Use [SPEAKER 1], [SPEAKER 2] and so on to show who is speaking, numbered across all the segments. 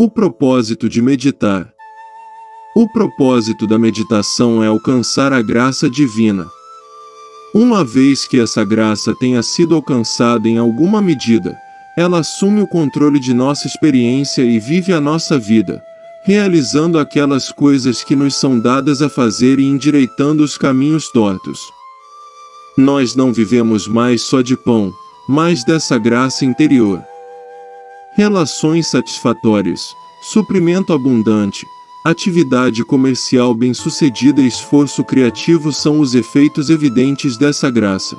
[SPEAKER 1] O propósito de meditar. O propósito da meditação é alcançar a graça divina. Uma vez que essa graça tenha sido alcançada em alguma medida, ela assume o controle de nossa experiência e vive a nossa vida, realizando aquelas coisas que nos são dadas a fazer e endireitando os caminhos tortos. Nós não vivemos mais só de pão, mas dessa graça interior. Relações satisfatórias, suprimento abundante, atividade comercial bem-sucedida e esforço criativo são os efeitos evidentes dessa graça.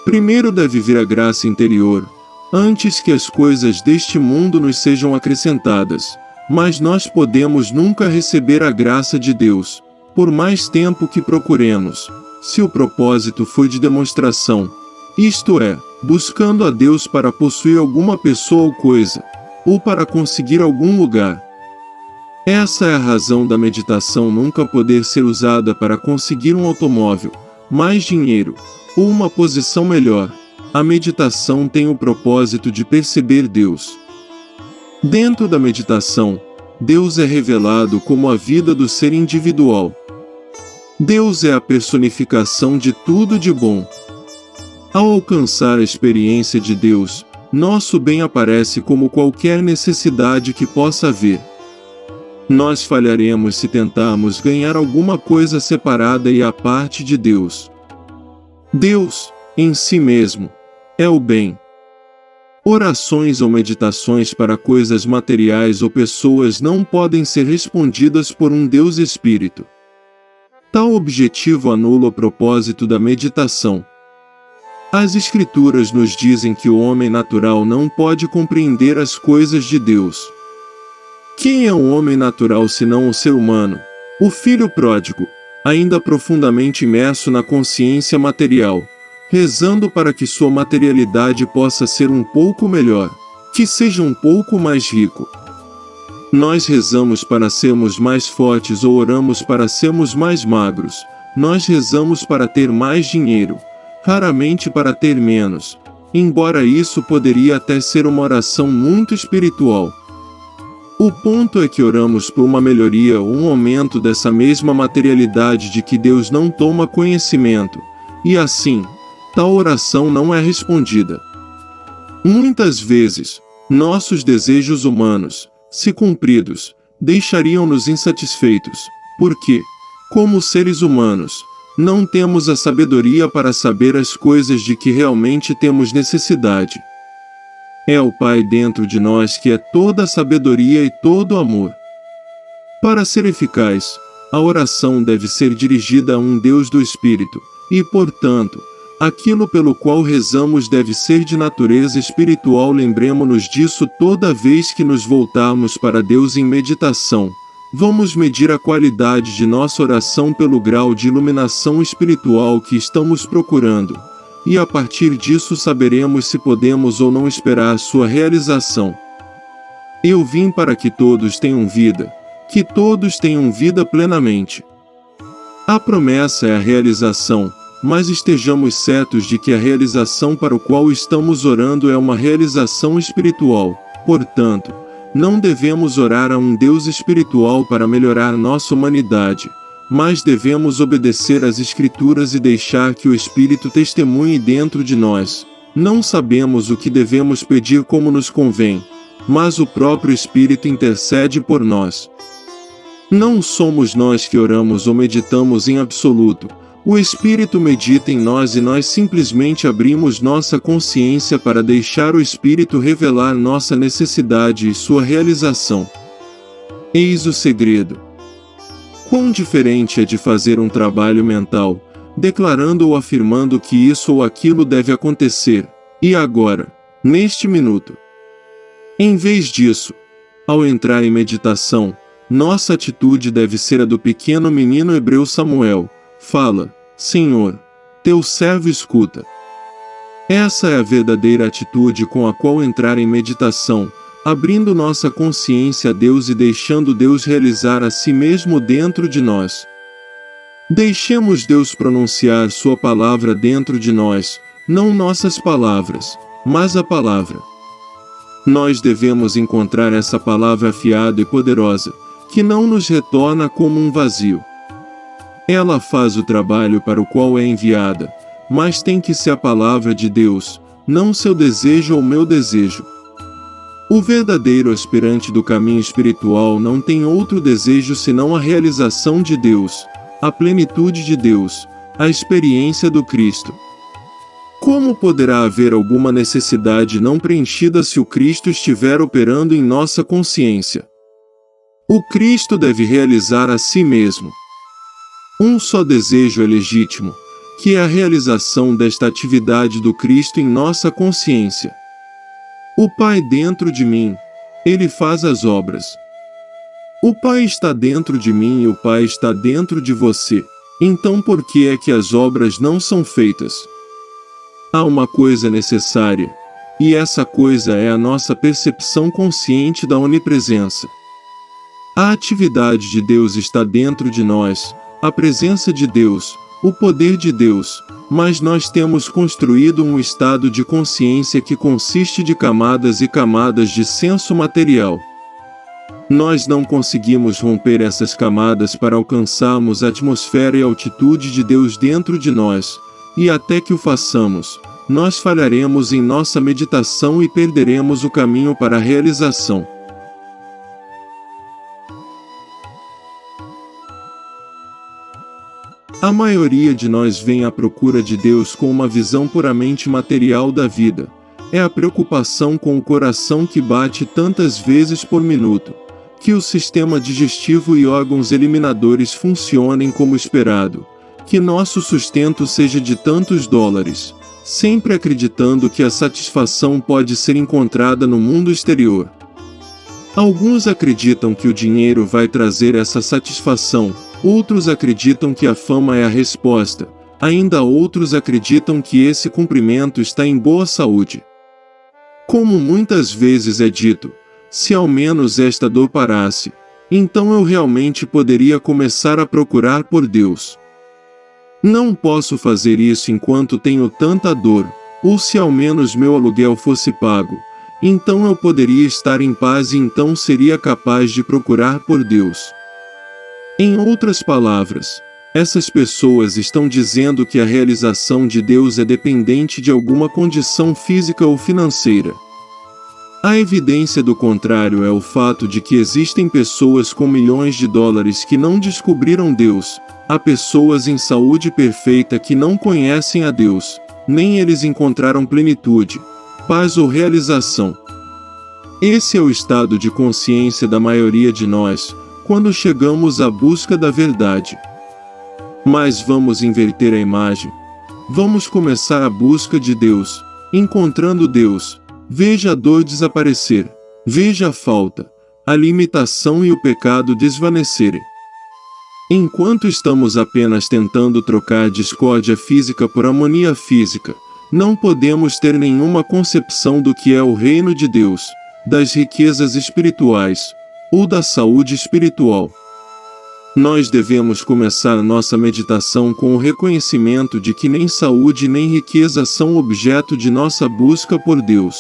[SPEAKER 1] Primeiro deve vir a graça interior, antes que as coisas deste mundo nos sejam acrescentadas, mas nós podemos nunca receber a graça de Deus, por mais tempo que procuremos, se o propósito for de demonstração, isto é, buscando a Deus para possuir alguma pessoa ou coisa, ou para conseguir algum lugar. Essa é a razão da meditação nunca poder ser usada para conseguir um automóvel, mais dinheiro, ou uma posição melhor. A meditação tem o propósito de perceber Deus. Dentro da meditação, Deus é revelado como a vida do ser individual. Deus é a personificação de tudo de bom. Ao alcançar a experiência de Deus, nosso bem aparece como qualquer necessidade que possa haver. Nós falharemos se tentarmos ganhar alguma coisa separada e à parte de Deus. Deus, em si mesmo, é o bem. Orações ou meditações para coisas materiais ou pessoas não podem ser respondidas por um Deus Espírito. Tal objetivo anula o propósito da meditação. As Escrituras nos dizem que o homem natural não pode compreender as coisas de Deus. Quem é o homem natural senão o ser humano, o filho pródigo, ainda profundamente imerso na consciência material, rezando para que sua materialidade possa ser um pouco melhor, que seja um pouco mais rico. Nós rezamos para sermos mais fortes ou oramos para sermos mais magros, nós rezamos para ter mais dinheiro, raramente para ter menos, embora isso poderia até ser uma oração muito espiritual. O ponto é que oramos por uma melhoria ou um aumento dessa mesma materialidade de que Deus não toma conhecimento, e assim, tal oração não é respondida. Muitas vezes, nossos desejos humanos, se cumpridos, deixariam-nos insatisfeitos, porque, como seres humanos, não temos a sabedoria para saber as coisas de que realmente temos necessidade. É o Pai dentro de nós que é toda a sabedoria e todo o amor. Para ser eficaz, a oração deve ser dirigida a um Deus do Espírito, e, portanto, aquilo pelo qual rezamos deve ser de natureza espiritual. Lembremo-nos disso toda vez que nos voltarmos para Deus em meditação. Vamos medir a qualidade de nossa oração pelo grau de iluminação espiritual que estamos procurando, e a partir disso saberemos se podemos ou não esperar sua realização. Eu vim para que todos tenham vida, que todos tenham vida plenamente. A promessa é a realização, mas estejamos certos de que a realização para o qual estamos orando é uma realização espiritual. Portanto, não devemos orar a um Deus espiritual para melhorar nossa humanidade, mas devemos obedecer às Escrituras e deixar que o Espírito testemunhe dentro de nós. Não sabemos o que devemos pedir como nos convém, mas o próprio Espírito intercede por nós. Não somos nós que oramos ou meditamos em absoluto, o Espírito medita em nós e nós simplesmente abrimos nossa consciência para deixar o Espírito revelar nossa necessidade e sua realização. Eis o segredo. Quão diferente é de fazer um trabalho mental, declarando ou afirmando que isso ou aquilo deve acontecer, e agora, neste minuto. Em vez disso, ao entrar em meditação, nossa atitude deve ser a do pequeno menino hebreu Samuel: fala, Senhor, teu servo escuta. Essa é a verdadeira atitude com a qual entrar em meditação, abrindo nossa consciência a Deus e deixando Deus realizar a si mesmo dentro de nós. Deixemos Deus pronunciar sua palavra dentro de nós, não nossas palavras, mas a palavra. Nós devemos encontrar essa palavra afiada e poderosa, que não nos retorna como um vazio. Ela faz o trabalho para o qual é enviada, mas tem que ser a palavra de Deus, não seu desejo ou meu desejo. O verdadeiro aspirante do caminho espiritual não tem outro desejo senão a realização de Deus, a plenitude de Deus, a experiência do Cristo. Como poderá haver alguma necessidade não preenchida se o Cristo estiver operando em nossa consciência? O Cristo deve realizar a si mesmo. Um só desejo é legítimo, que é a realização desta atividade do Cristo em nossa consciência. O Pai dentro de mim, Ele faz as obras. O Pai está dentro de mim e o Pai está dentro de você. Então por que é que as obras não são feitas? Há uma coisa necessária, e essa coisa é a nossa percepção consciente da onipresença. A atividade de Deus está dentro de nós, a presença de Deus, o poder de Deus, mas nós temos construído um estado de consciência que consiste de camadas e camadas de senso material. Nós não conseguimos romper essas camadas para alcançarmos a atmosfera e a altitude de Deus dentro de nós, e até que o façamos, nós falharemos em nossa meditação e perderemos o caminho para a realização. A maioria de nós vem à procura de Deus com uma visão puramente material da vida. É a preocupação com o coração que bate tantas vezes por minuto, que o sistema digestivo e órgãos eliminadores funcionem como esperado, que nosso sustento seja de tantos dólares, sempre acreditando que a satisfação pode ser encontrada no mundo exterior. Alguns acreditam que o dinheiro vai trazer essa satisfação, outros acreditam que a fama é a resposta, ainda outros acreditam que esse cumprimento está em boa saúde. Como muitas vezes é dito, se ao menos esta dor parasse, então eu realmente poderia começar a procurar por Deus. Não posso fazer isso enquanto tenho tanta dor, ou se ao menos meu aluguel fosse pago, então eu poderia estar em paz e então seria capaz de procurar por Deus. Em outras palavras, essas pessoas estão dizendo que a realização de Deus é dependente de alguma condição física ou financeira. A evidência do contrário é o fato de que existem pessoas com milhões de dólares que não descobriram Deus, há pessoas em saúde perfeita que não conhecem a Deus, nem eles encontraram plenitude, paz ou realização. Esse é o estado de consciência da maioria de nós, quando chegamos à busca da verdade. Mas vamos inverter a imagem. Vamos começar a busca de Deus, encontrando Deus. Veja a dor desaparecer, veja a falta, a limitação e o pecado desvanecerem. Enquanto estamos apenas tentando trocar discórdia física por harmonia física, não podemos ter nenhuma concepção do que é o reino de Deus, das riquezas espirituais, ou da saúde espiritual. Nós devemos começar nossa meditação com o reconhecimento de que nem saúde nem riqueza são objeto de nossa busca por Deus.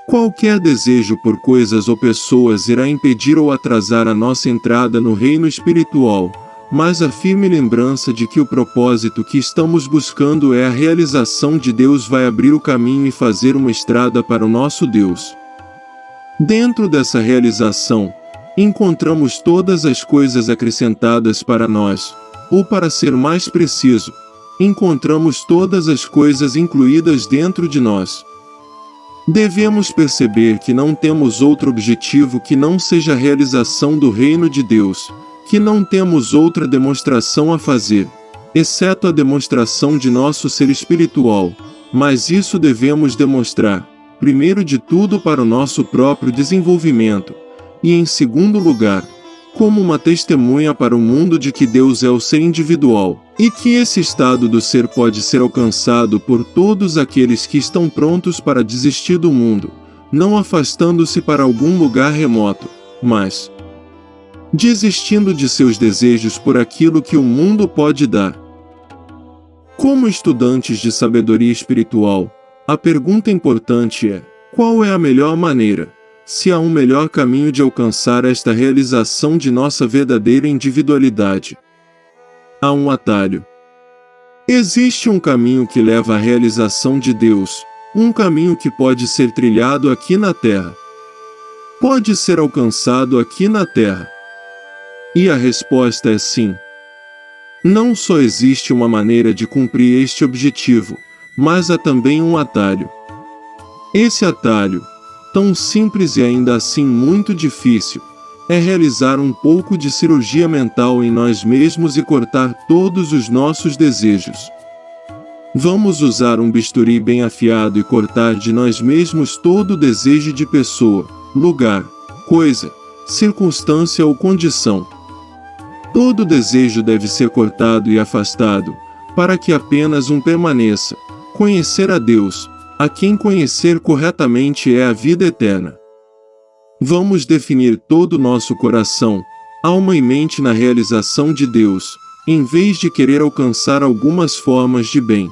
[SPEAKER 1] Qualquer desejo por coisas ou pessoas irá impedir ou atrasar a nossa entrada no reino espiritual, mas a firme lembrança de que o propósito que estamos buscando é a realização de Deus vai abrir o caminho e fazer uma estrada para o nosso Deus. Dentro dessa realização, encontramos todas as coisas acrescentadas para nós, ou para ser mais preciso, encontramos todas as coisas incluídas dentro de nós. Devemos perceber que não temos outro objetivo que não seja a realização do reino de Deus, que não temos outra demonstração a fazer, exceto a demonstração de nosso ser espiritual, mas isso devemos demonstrar, primeiro de tudo para o nosso próprio desenvolvimento, e em segundo lugar, como uma testemunha para o mundo de que Deus é o ser individual, e que esse estado do ser pode ser alcançado por todos aqueles que estão prontos para desistir do mundo, não afastando-se para algum lugar remoto, mas desistindo de seus desejos por aquilo que o mundo pode dar. Como estudantes de sabedoria espiritual, a pergunta importante é: Qual é a melhor maneira? Se há um melhor caminho de alcançar esta realização de nossa verdadeira individualidade. Há um atalho. Existe um caminho que leva à realização de Deus, um caminho que pode ser trilhado aqui na Terra. Pode ser alcançado aqui na Terra. E a resposta é sim. Não só existe uma maneira de cumprir este objetivo, mas há também um atalho. Esse atalho, tão simples e ainda assim muito difícil, é realizar um pouco de cirurgia mental em nós mesmos e cortar todos os nossos desejos. Vamos usar um bisturi bem afiado e cortar de nós mesmos todo o desejo de pessoa, lugar, coisa, circunstância ou condição. Todo desejo deve ser cortado e afastado, para que apenas um permaneça: conhecer a Deus, a quem conhecer corretamente é a vida eterna. Vamos definir todo o nosso coração, alma e mente na realização de Deus, em vez de querer alcançar algumas formas de bem.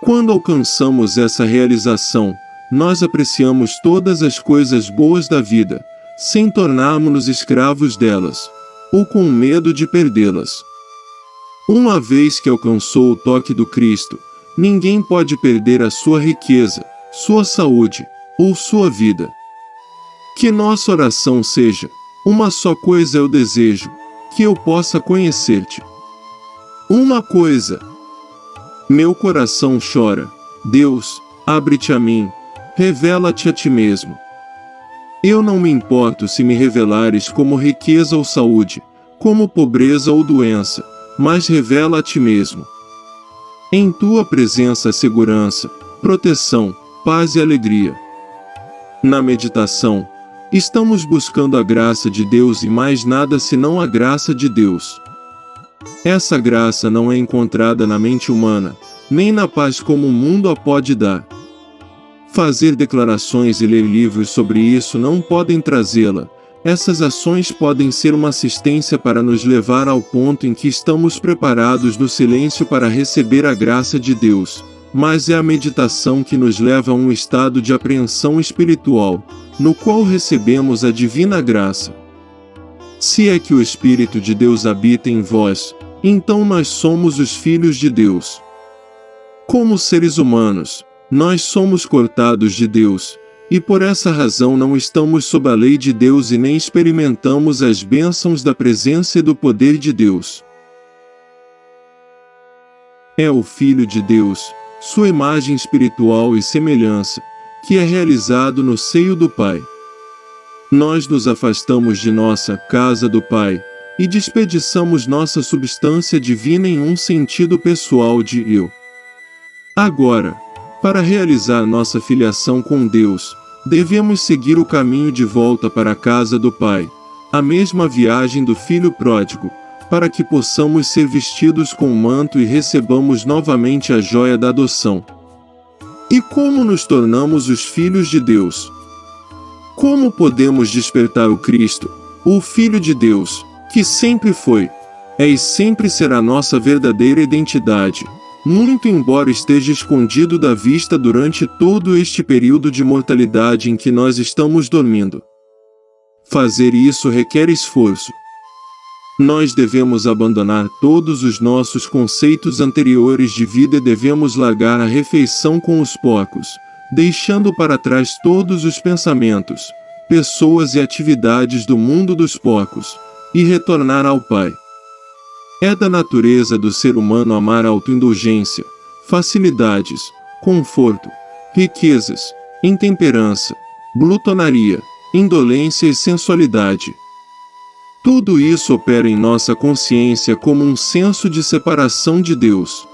[SPEAKER 1] Quando alcançamos essa realização, nós apreciamos todas as coisas boas da vida, sem tornarmos-nos escravos delas, ou com medo de perdê-las. Uma vez que alcançou o toque do Cristo, ninguém pode perder a sua riqueza, sua saúde, ou sua vida. Que nossa oração seja: uma só coisa eu desejo, que eu possa conhecer-te. Uma coisa. Meu coração chora: Deus, abre-te a mim, revela-te a ti mesmo. Eu não me importo se me revelares como riqueza ou saúde, como pobreza ou doença, mas revela a ti mesmo. Em tua presença há segurança, proteção, paz e alegria. Na meditação, estamos buscando a graça de Deus e mais nada senão a graça de Deus. Essa graça não é encontrada na mente humana, nem na paz como o mundo a pode dar. Fazer declarações e ler livros sobre isso não podem trazê-la. Essas ações podem ser uma assistência para nos levar ao ponto em que estamos preparados no silêncio para receber a graça de Deus, mas é a meditação que nos leva a um estado de apreensão espiritual, no qual recebemos a divina graça. Se é que o Espírito de Deus habita em vós, então nós somos os filhos de Deus. Como seres humanos, nós somos cortados de Deus, e por essa razão não estamos sob a lei de Deus e nem experimentamos as bênçãos da presença e do poder de Deus. É o Filho de Deus, sua imagem espiritual e semelhança, que é realizado no seio do Pai. Nós nos afastamos de nossa casa do Pai, e desperdiçamos nossa substância divina em um sentido pessoal de eu. Agora, para realizar nossa filiação com Deus, devemos seguir o caminho de volta para a casa do Pai, a mesma viagem do Filho pródigo, para que possamos ser vestidos com o manto e recebamos novamente a joia da adoção. E como nos tornamos os filhos de Deus? Como podemos despertar o Cristo, o Filho de Deus, que sempre foi, é e sempre será nossa verdadeira identidade, muito embora esteja escondido da vista durante todo este período de mortalidade em que nós estamos dormindo? Fazer isso requer esforço. Nós devemos abandonar todos os nossos conceitos anteriores de vida e devemos largar a refeição com os porcos, deixando para trás todos os pensamentos, pessoas e atividades do mundo dos porcos, e retornar ao Pai. É da natureza do ser humano amar autoindulgência, facilidades, conforto, riquezas, intemperança, glutonaria, indolência e sensualidade. Tudo isso opera em nossa consciência como um senso de separação de Deus.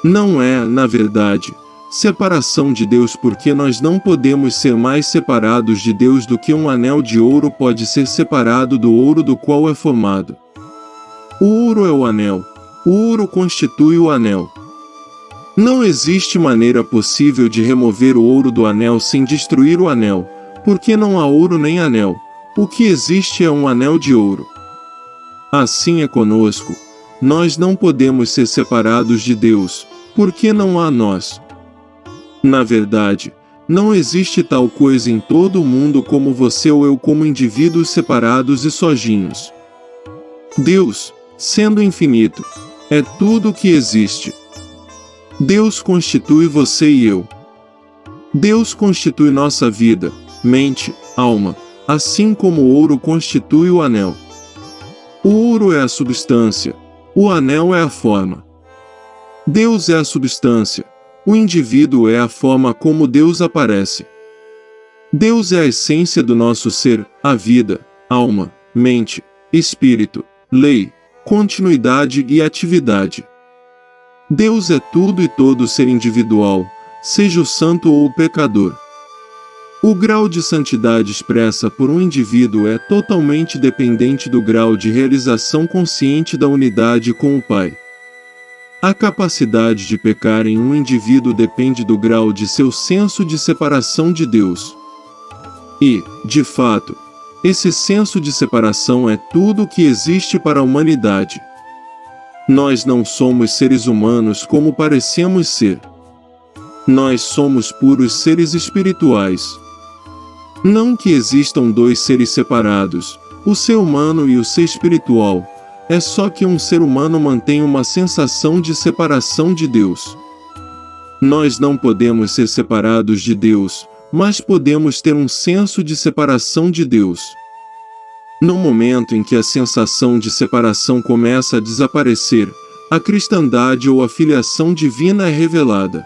[SPEAKER 1] Não é, na verdade, separação de Deus, porque nós não podemos ser mais separados de Deus do que um anel de ouro pode ser separado do ouro do qual é formado. O ouro é o anel, o ouro constitui o anel. Não existe maneira possível de remover o ouro do anel sem destruir o anel, porque não há ouro nem anel, o que existe é um anel de ouro. Assim é conosco, nós não podemos ser separados de Deus, porque não há nós. Na verdade, Não existe tal coisa em todo o mundo como você ou eu como indivíduos separados e sozinhos. Deus, sendo infinito, é tudo o que existe. Deus constitui você e eu. Deus constitui nossa vida, mente, alma, assim como o ouro constitui o anel. O ouro é a substância, o anel é a forma. Deus é a substância, o indivíduo é a forma como Deus aparece. Deus é a essência do nosso ser, a vida, alma, mente, espírito, lei, continuidade e atividade. Deus é tudo e todo ser individual, seja o santo ou o pecador. O grau de santidade expressa por um indivíduo é totalmente dependente do grau de realização consciente da unidade com o Pai. A capacidade de pecar em um indivíduo depende do grau de seu senso de separação de Deus. E, de fato, esse senso de separação é tudo o que existe para a humanidade. Nós não somos seres humanos como parecemos ser. Nós somos puros seres espirituais. Não que existam dois seres separados, o ser humano e o ser espiritual, é só que um ser humano mantém uma sensação de separação de Deus. Nós não podemos ser separados de Deus, mas podemos ter um senso de separação de Deus. No momento em que a sensação de separação começa a desaparecer, a cristandade ou a filiação divina é revelada.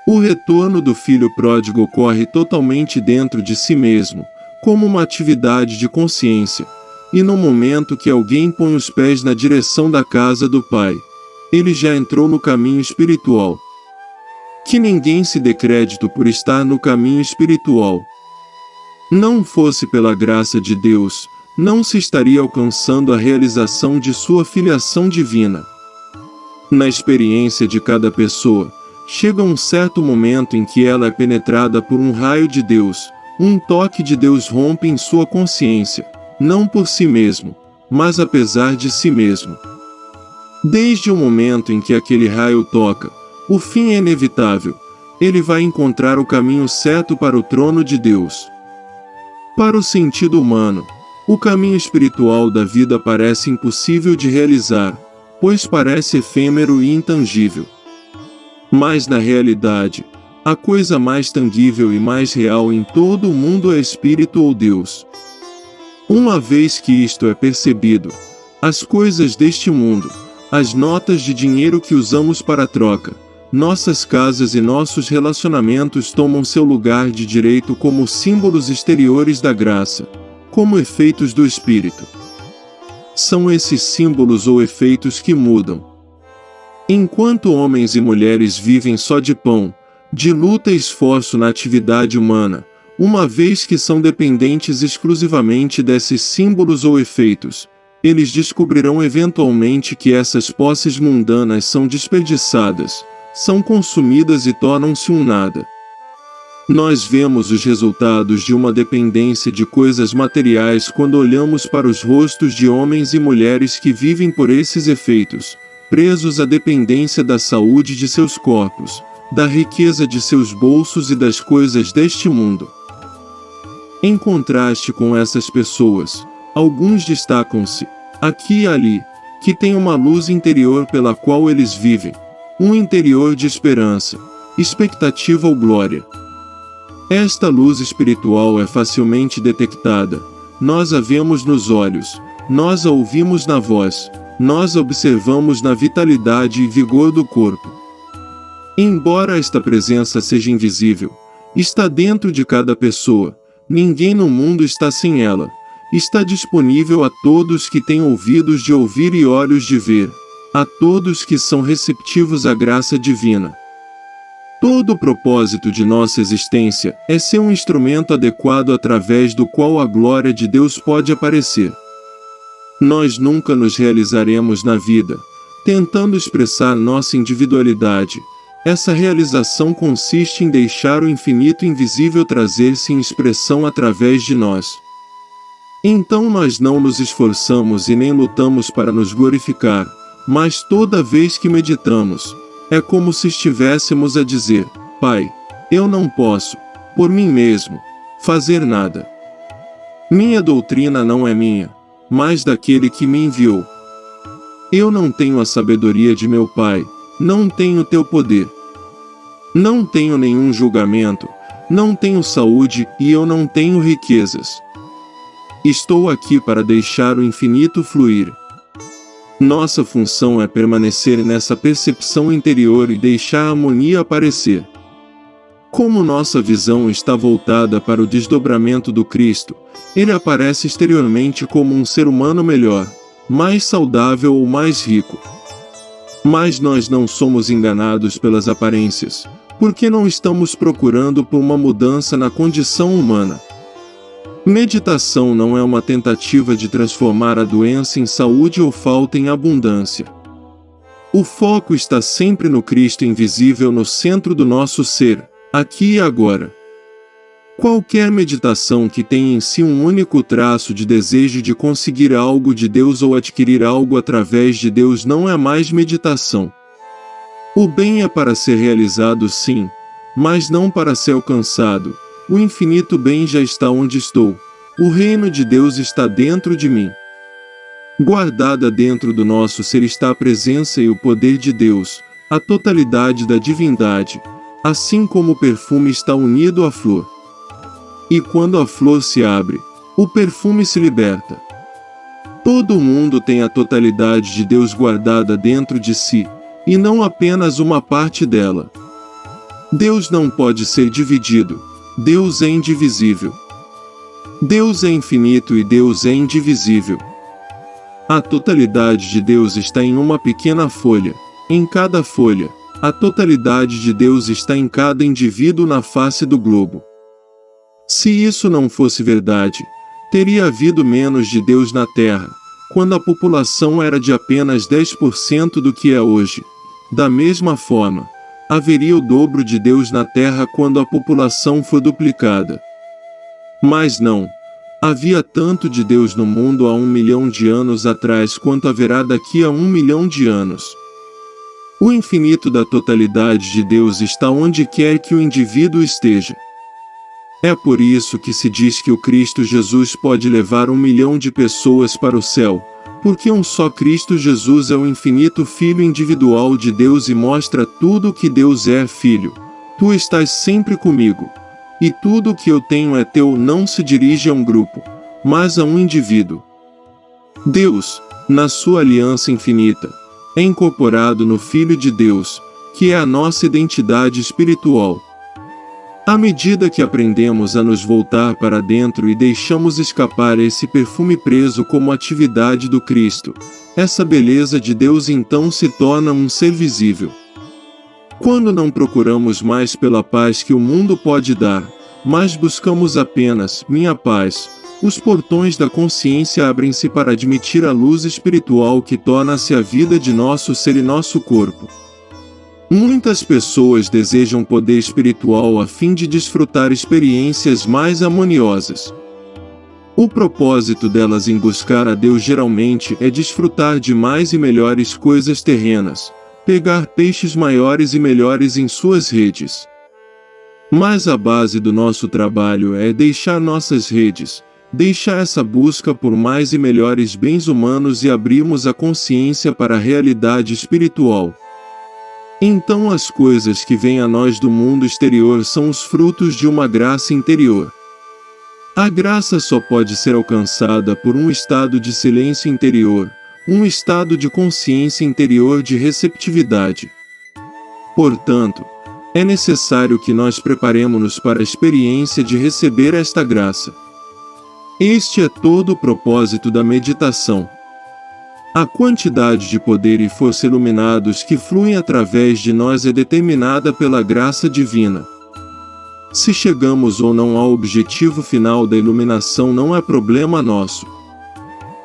[SPEAKER 1] O retorno do filho pródigo ocorre totalmente dentro de si mesmo, como uma atividade de consciência, e no momento que alguém põe os pés na direção da casa do Pai, ele já entrou no caminho espiritual. Que ninguém se dê crédito por estar no caminho espiritual. Não fosse pela graça de Deus, não se estaria alcançando a realização de sua filiação divina. Na experiência de cada pessoa, chega um certo momento em que ela é penetrada por um raio de Deus, um toque de Deus rompe em sua consciência, não por si mesmo, mas apesar de si mesmo. Desde o momento em que aquele raio toca, o fim é inevitável, ele vai encontrar o caminho certo para o trono de Deus. Para o sentido humano, o caminho espiritual da vida parece impossível de realizar, pois parece efêmero e intangível. Mas na realidade, a coisa mais tangível e mais real em todo o mundo é Espírito ou Deus. Uma vez que isto é percebido, as coisas deste mundo, as notas de dinheiro que usamos para troca, nossas casas e nossos relacionamentos tomam seu lugar de direito como símbolos exteriores da graça, como efeitos do Espírito. São esses símbolos ou efeitos que mudam. Enquanto homens e mulheres vivem só de pão, de luta e esforço na atividade humana, uma vez que são dependentes exclusivamente desses símbolos ou efeitos, eles descobrirão eventualmente que essas posses mundanas são desperdiçadas, são consumidas e tornam-se um nada. Nós vemos os resultados de uma dependência de coisas materiais quando olhamos para os rostos de homens e mulheres que vivem por esses efeitos, presos à dependência da saúde de seus corpos, da riqueza de seus bolsos e das coisas deste mundo. Em contraste com essas pessoas, alguns destacam-se, aqui e ali, que têm uma luz interior pela qual eles vivem, um interior de esperança, expectativa ou glória. Esta luz espiritual é facilmente detectada, nós a vemos nos olhos, nós a ouvimos na voz, nós a observamos na vitalidade e vigor do corpo. Embora esta presença seja invisível, está dentro de cada pessoa, ninguém no mundo está sem ela, está disponível a todos que têm ouvidos de ouvir e olhos de ver, a todos que são receptivos à graça divina. Todo o propósito de nossa existência é ser um instrumento adequado através do qual a glória de Deus pode aparecer. Nós nunca nos realizaremos na vida, tentando expressar nossa individualidade. Essa realização consiste em deixar o infinito invisível trazer-se em expressão através de nós. Então nós não nos esforçamos e nem lutamos para nos glorificar, mas toda vez que meditamos, é como se estivéssemos a dizer: Pai, Eu não posso, por mim mesmo, fazer nada. Minha doutrina não é minha, mas daquele que me enviou. Eu não tenho a sabedoria de meu Pai, não tenho teu poder. Não tenho nenhum julgamento, não tenho saúde e eu não tenho riquezas. Estou aqui para deixar o infinito fluir. Nossa função é permanecer nessa percepção interior e deixar a harmonia aparecer. Como nossa visão está voltada para o desdobramento do Cristo, ele aparece exteriormente como um ser humano melhor, mais saudável ou mais rico. Mas nós não somos enganados pelas aparências, porque não estamos procurando por uma mudança na condição humana. Meditação não é uma tentativa de transformar a doença em saúde ou falta em abundância. O foco está sempre no Cristo invisível no centro do nosso ser, aqui e agora. Qualquer meditação que tenha em si um único traço de desejo de conseguir algo de Deus ou adquirir algo através de Deus não é mais meditação. O bem é para ser realizado sim, mas não para ser alcançado. O infinito bem já está onde estou. O reino de Deus está dentro de mim. Guardada dentro do nosso ser está a presença e o poder de Deus, a totalidade da divindade, assim como o perfume está unido à flor. E quando a flor se abre, o perfume se liberta. Todo mundo tem a totalidade de Deus guardada dentro de si, e não apenas uma parte dela. Deus não pode ser dividido. Deus é indivisível. Deus é infinito e Deus é indivisível. A totalidade de Deus está em uma pequena folha. Em cada folha, a totalidade de Deus está em cada indivíduo na face do globo. Se isso não fosse verdade, teria havido menos de Deus na Terra, quando a população era de apenas 10% do que é hoje. Da mesma forma, haveria o dobro de Deus na Terra quando a população for duplicada. Mas não. Havia tanto de Deus no mundo há 1 milhão de anos atrás quanto haverá daqui a 1 milhão de anos. O infinito da totalidade de Deus está onde quer que o indivíduo esteja. É por isso que se diz que o Cristo Jesus pode levar 1 milhão de pessoas para o céu, porque um só Cristo Jesus é o infinito Filho individual de Deus e mostra tudo o que Deus é, Filho. Tu estás sempre comigo. E tudo o que eu tenho é teu. Não se dirige a um grupo, mas a um indivíduo. Deus, na sua aliança infinita, é incorporado no Filho de Deus, que é a nossa identidade espiritual. À medida que aprendemos a nos voltar para dentro e deixamos escapar esse perfume preso como atividade do Cristo, essa beleza de Deus então se torna um ser visível. Quando não procuramos mais pela paz que o mundo pode dar, mas buscamos apenas minha paz, os portões da consciência abrem-se para admitir a luz espiritual que torna-se a vida de nosso ser e nosso corpo. Muitas pessoas desejam poder espiritual a fim de desfrutar experiências mais harmoniosas. O propósito delas em buscar a Deus geralmente é desfrutar de mais e melhores coisas terrenas, pegar peixes maiores e melhores em suas redes. Mas a base do nosso trabalho é deixar nossas redes, deixar essa busca por mais e melhores bens humanos e abrirmos a consciência para a realidade espiritual. Então as coisas que vêm a nós do mundo exterior são os frutos de uma graça interior. A graça só pode ser alcançada por um estado de silêncio interior, um estado de consciência interior de receptividade. Portanto, é necessário que nós preparemos-nos para a experiência de receber esta graça. Este é todo o propósito da meditação. A quantidade de poder e força iluminados que fluem através de nós é determinada pela graça divina. Se chegamos ou não ao objetivo final da iluminação não é problema nosso.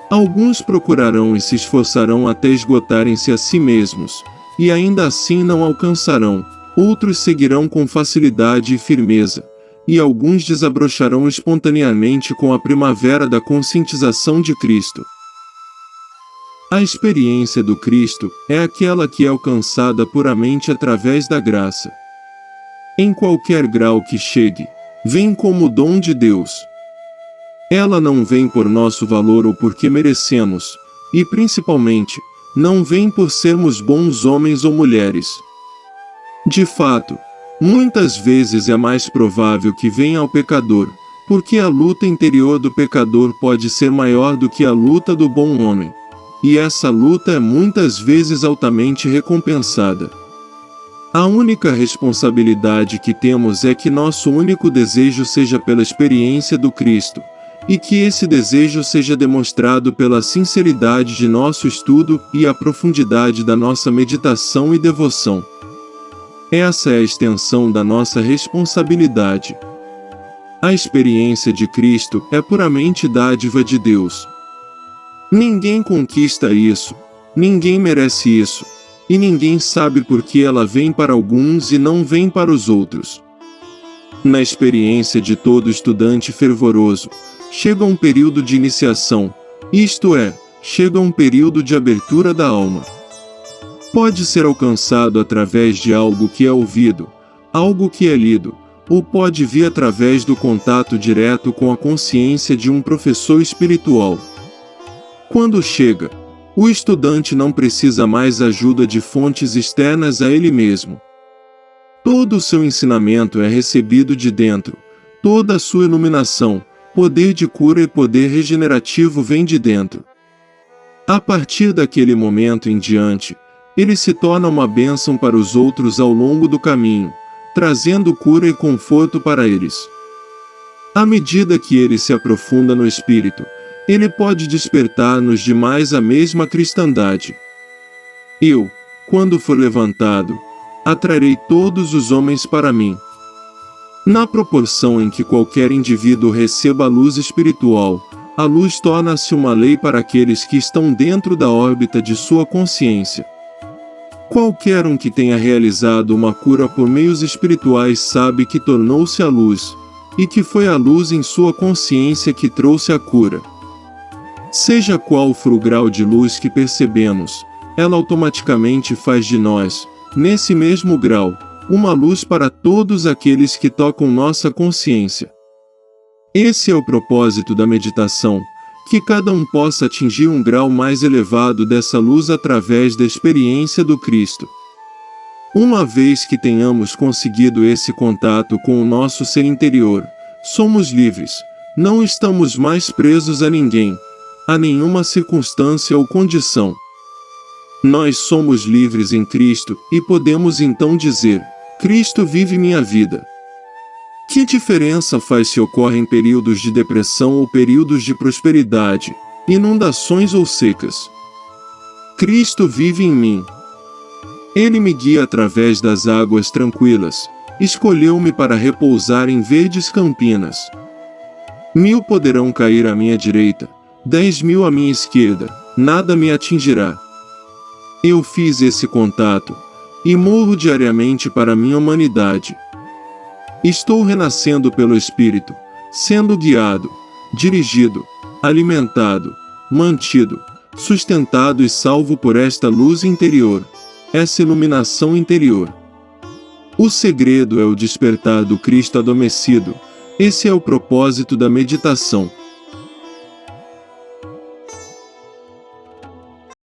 [SPEAKER 1] Alguns procurarão e se esforçarão até esgotarem-se a si mesmos, e ainda assim não alcançarão. Outros seguirão com facilidade e firmeza, e alguns desabrocharão espontaneamente com a primavera da conscientização de Cristo. A experiência do Cristo é aquela que é alcançada puramente através da graça. em qualquer grau que chegue, vem como dom de Deus. Ela não vem por nosso valor ou porque merecemos, e principalmente, não vem por sermos bons homens ou mulheres. De fato, muitas vezes é mais provável que venha ao pecador, porque a luta interior do pecador pode ser maior do que a luta do bom homem. E essa luta é muitas vezes altamente recompensada. A única responsabilidade que temos é que nosso único desejo seja pela experiência do Cristo, e que esse desejo seja demonstrado pela sinceridade de nosso estudo e a profundidade da nossa meditação e devoção. Essa é a extensão da nossa responsabilidade. A experiência de Cristo é puramente dádiva de Deus. Ninguém conquista isso, ninguém merece isso, e ninguém sabe por que ela vem para alguns e não vem para os outros. Na experiência de todo estudante fervoroso, chega um período de iniciação, isto é, chega um período de abertura da alma. Pode ser alcançado através de algo que é ouvido, algo que é lido, ou pode vir através do contato direto com a consciência de um professor espiritual. Quando chega, o estudante não precisa mais ajuda de fontes externas a ele mesmo. Todo o seu ensinamento é recebido de dentro, toda a sua iluminação, poder de cura e poder regenerativo vem de dentro. A partir daquele momento em diante, ele se torna uma bênção para os outros ao longo do caminho, trazendo cura e conforto para eles. À medida que ele se aprofunda no espírito, ele pode despertar nos demais a mesma cristandade. Eu, quando for levantado, atrarei todos os homens para mim. Na proporção em que qualquer indivíduo receba a luz espiritual, a luz torna-se uma lei para aqueles que estão dentro da órbita de sua consciência. Qualquer um que tenha realizado uma cura por meios espirituais sabe que tornou-se a luz, e que foi a luz em sua consciência que trouxe a cura. Seja qual for o grau de luz que percebemos, ela automaticamente faz de nós, nesse mesmo grau, uma luz para todos aqueles que tocam nossa consciência. Esse é o propósito da meditação, que cada um possa atingir um grau mais elevado dessa luz através da experiência do Cristo. Uma vez que tenhamos conseguido esse contato com o nosso ser interior, somos livres, não estamos mais presos a ninguém, a nenhuma circunstância ou condição. Nós somos livres em Cristo e podemos então dizer: Cristo vive minha vida. Que diferença faz se ocorrem períodos de depressão ou períodos de prosperidade, inundações ou secas? Cristo vive em mim. Ele me guia através das águas tranquilas, escolheu-me para repousar em verdes campinas. 1000 poderão cair à minha direita, 10.000 à minha esquerda, nada me atingirá. Eu fiz esse contato, e morro diariamente para minha humanidade. Estou renascendo pelo Espírito, sendo guiado, dirigido, alimentado, mantido, sustentado e salvo por esta luz interior, essa iluminação interior. O segredo é o despertar do Cristo adormecido, esse é o propósito da meditação.